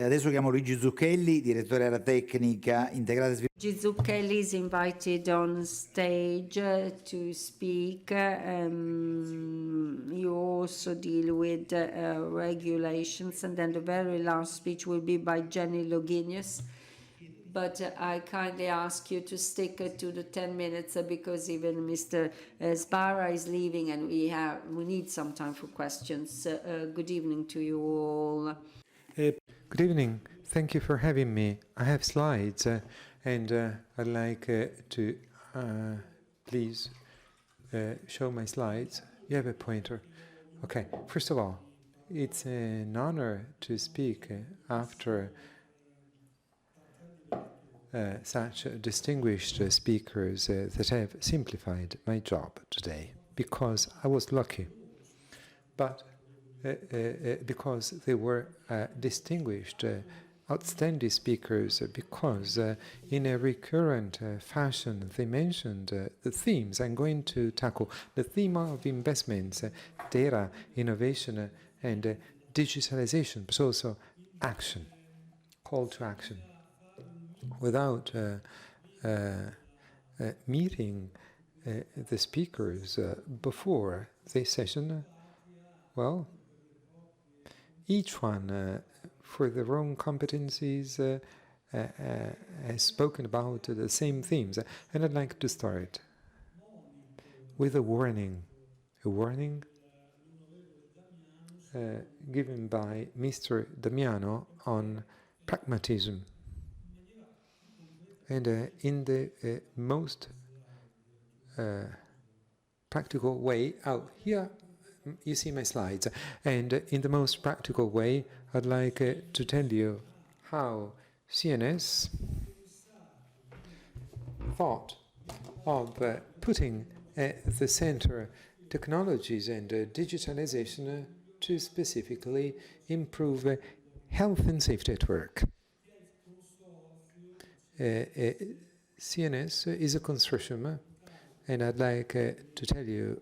Adesso chiamo Luigi Zucchelli, direttore area tecnica integrata e sviluppo. Luigi Zucchelli is invited on stage to speak. You also deal with regulations, and then the very last speech will be by Jenny Loginius. But I kindly ask you to stick to the 10 minutes because even Mr. Sbarra is leaving, and we need some time for questions. Good evening to you all. Good evening. Thank you for having me. I have slides, and I'd like to please show my slides. You have a pointer. Okay. First of all, it's an honor to speak after such distinguished speakers that have simplified my job today, because I was lucky. But because they were distinguished, outstanding speakers, because in a recurrent fashion they mentioned the themes I'm going to tackle. The theme of investments, data, innovation, and digitalization, but also action, call to action. Without meeting the speakers before this session, well, each one, for their own competencies, has spoken about the same themes. And I'd like to start with a warning given by Mr. Damiano on pragmatism. And in the most practical way, here you see my slides, and in the most practical way, I'd like to tell you how CNS thought of putting at the center technologies and digitalization to specifically improve health and safety at work. CNS is a consortium, and I'd like to tell you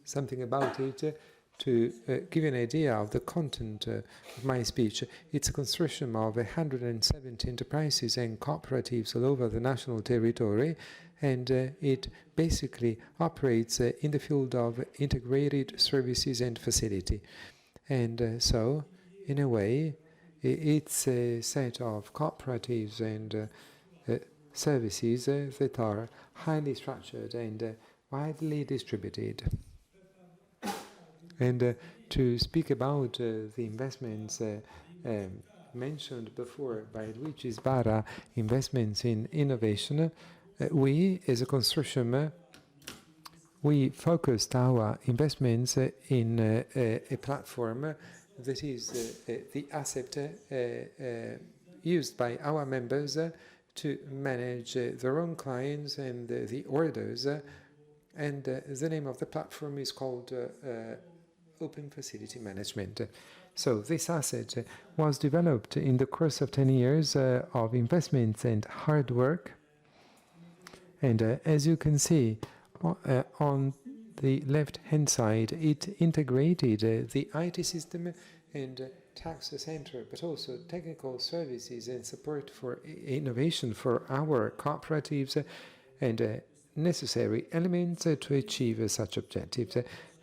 something about it to give you an idea of the content of my speech. It's a consortium of 170 enterprises and cooperatives all over the national territory, and it basically operates in the field of integrated services and facility. And so, in a way, it's a set of cooperatives and services that are highly structured and widely distributed. And to speak about the investments mentioned before by Luigi Sbarra, investments in innovation, we, as a consortium, we focused our investments in a platform that is the asset used by our members to manage their own clients and the orders. And the name of the platform is called Open Facility Management. So this asset was developed in the course of 10 years of investments and hard work. And as you can see, on the left-hand side, it integrated the IT system and tax center, but also technical services and support for innovation for our cooperatives and necessary elements to achieve such objectives.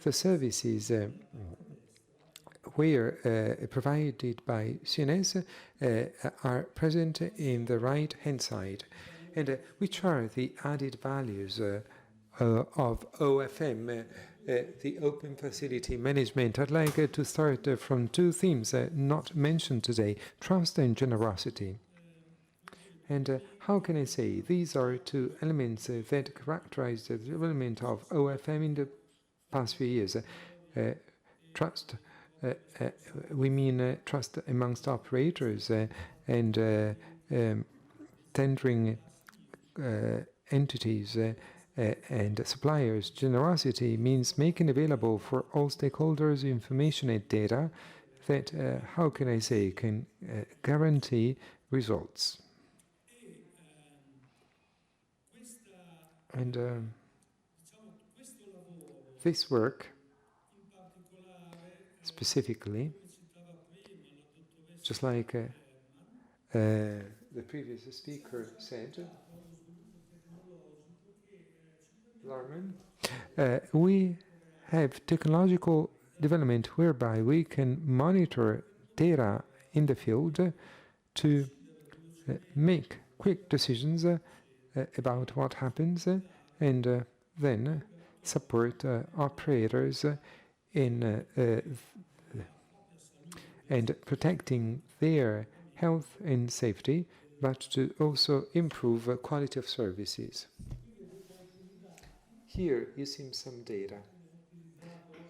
The services were provided by CNS are present in the right-hand side. And which are the added values of OFM, the Open Facility Management? I'd like to start from two themes not mentioned today, trust and generosity. And how can I say? These are two elements that characterize the development of OFM in the past few years. Trust, we mean trust amongst operators and tendering entities and suppliers. Generosity means making available for all stakeholders information and data that, how can I say, can guarantee results. And this work, specifically, just like the previous speaker said, Larman, we have technological development whereby we can monitor data in the field to make quick decisions about what happens and then support operators in and protecting their health and safety, but to also improve quality of services. Here you see some data.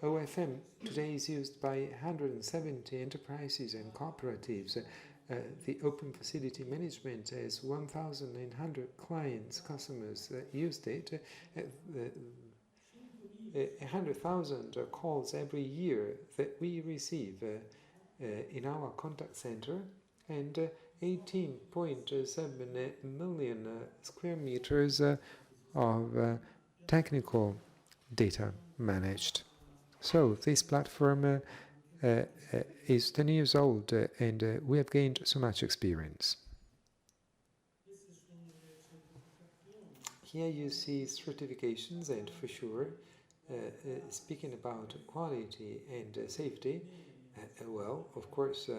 OFM today is used by 170 enterprises and cooperatives. The open facility management has 1,900 clients, customers used it. 100,000 calls every year that we receive in our contact center, and 18.7 million square meters of technical data managed. So this platform is 10 years old and we have gained so much experience. Here you see certifications, and for sure, speaking about quality and safety, well, of course,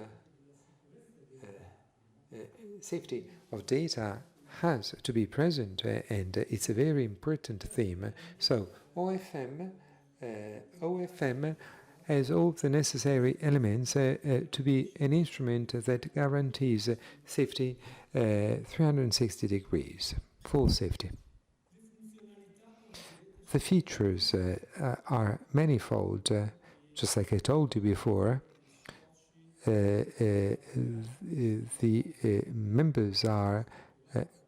safety of data has to be present, and it's a very important theme. So OFM has all the necessary elements to be an instrument that guarantees safety 360 degrees, full safety. The features are manifold, just like I told you before. The members are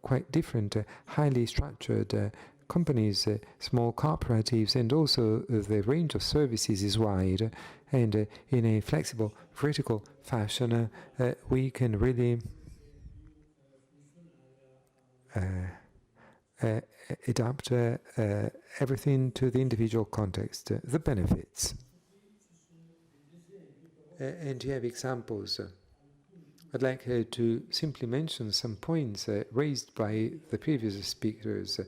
quite different, highly structured companies, small cooperatives, and also the range of services is wide, and in a flexible, vertical fashion, we can really adapt everything to the individual context. The benefits. And you have examples. I'd like to simply mention some points raised by the previous speakers.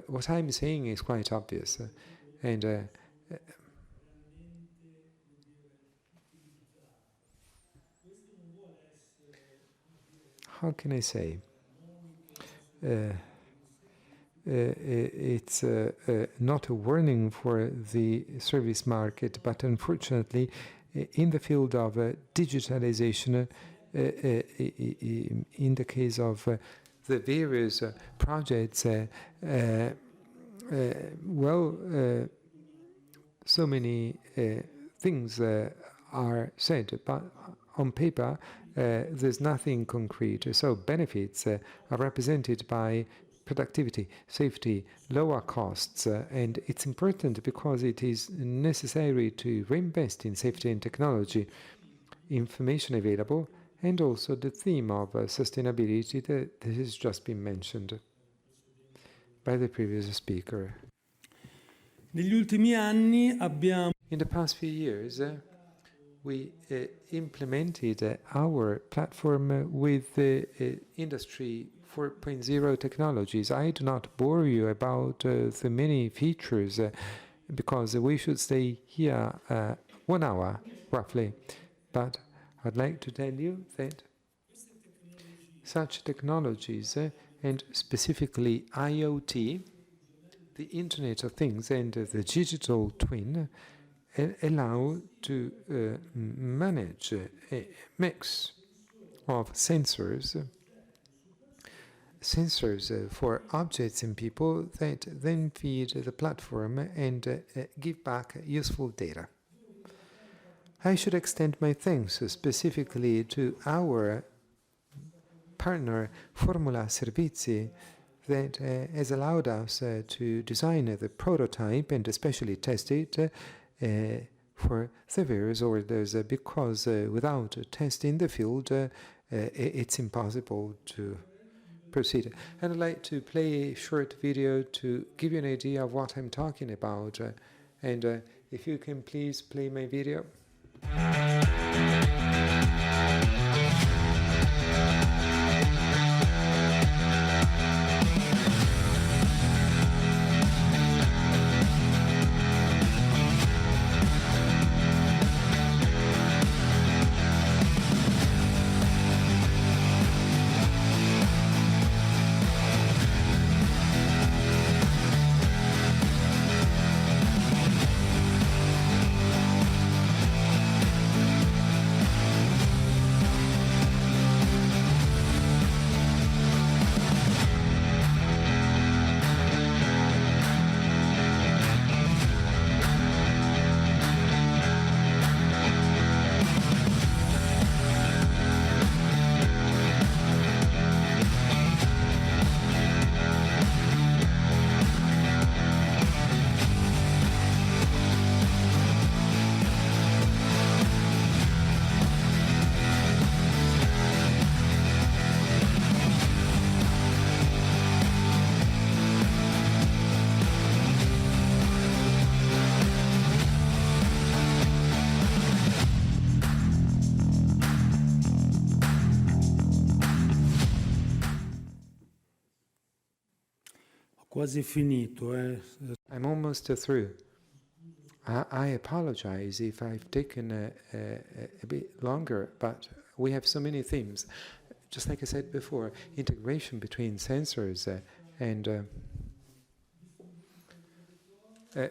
What I'm saying is quite obvious, and how can I say? It's not a warning for the service market, but unfortunately, in the field of digitalization, in the case of the various projects, so many things are said, but on paper there's nothing concrete. So benefits are represented by productivity, safety, lower costs, and it's important because it is necessary to reinvest in safety and technology, information available, and also the theme of sustainability that has just been mentioned by the previous speaker. Negli ultimi anni abbiamo... In the past few years, we implemented our platform with Industry 4.0 technologies. I do not bore you about the many features because we should stay here 1 hour, roughly. But I'd like to tell you that such technologies, and specifically IoT, the Internet of Things and the digital twin, allow to manage a mix of sensors for objects and people that then feed the platform and give back useful data. I should extend my thanks specifically to our partner Formula Servizi that has allowed us to design the prototype and especially test it for the various orders, because without testing in the field, it's impossible to proceed. And I'd like to play a short video to give you an idea of what I'm talking about. And if you can please play my video. quasi finito. I'm almost through. I apologize if I've taken a bit longer, but we have so many themes. Just like I said before, integration between sensors and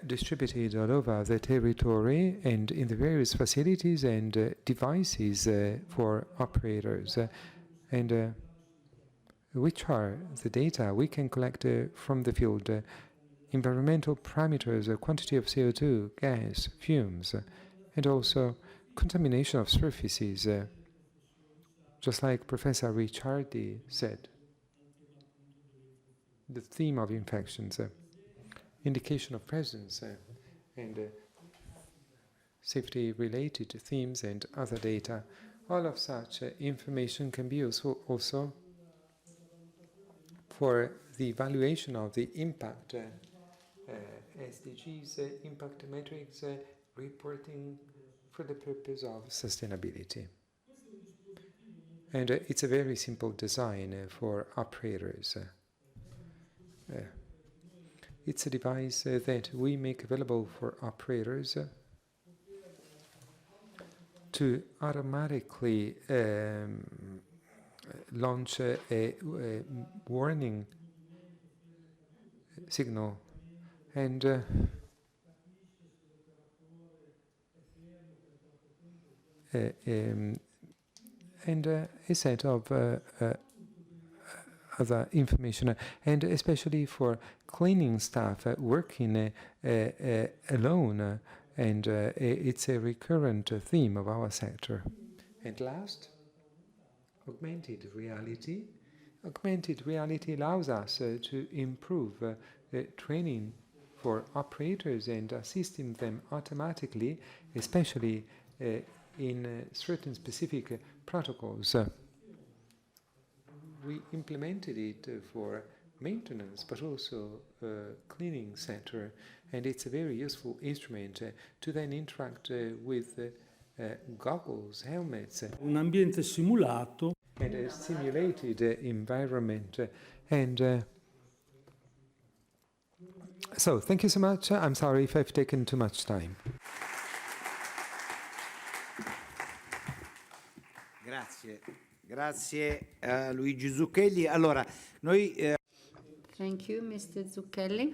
distributed all over the territory and in the various facilities and devices for operators. And which are the data we can collect from the field, environmental parameters, quantity of CO2, gas, fumes, and also contamination of surfaces, just like Professor Ricciardi said. The theme of infections, indication of presence, and safety-related themes and other data. All of such information can be useful also for the evaluation of the impact, SDGs, impact metrics, reporting for the purpose of sustainability. And it's a very simple design for operators. It's a device that we make available for operators to automatically launch a warning signal and a set of other information, and especially for cleaning staff working alone, and it's a recurrent theme of our sector. And last, augmented reality. Augmented reality allows us to improve training for operators and assisting them automatically, especially in certain specific protocols. We implemented it for maintenance, but also cleaning sector, and it's a very useful instrument to then interact with goggles, helmets, Un ambiente simulato. And a simulated environment. And so, thank you so much. I'm sorry if I've taken too much time. Grazie. Grazie a Luigi Zucchelli. Allora, noi Thank you, Mr. Zucchelli.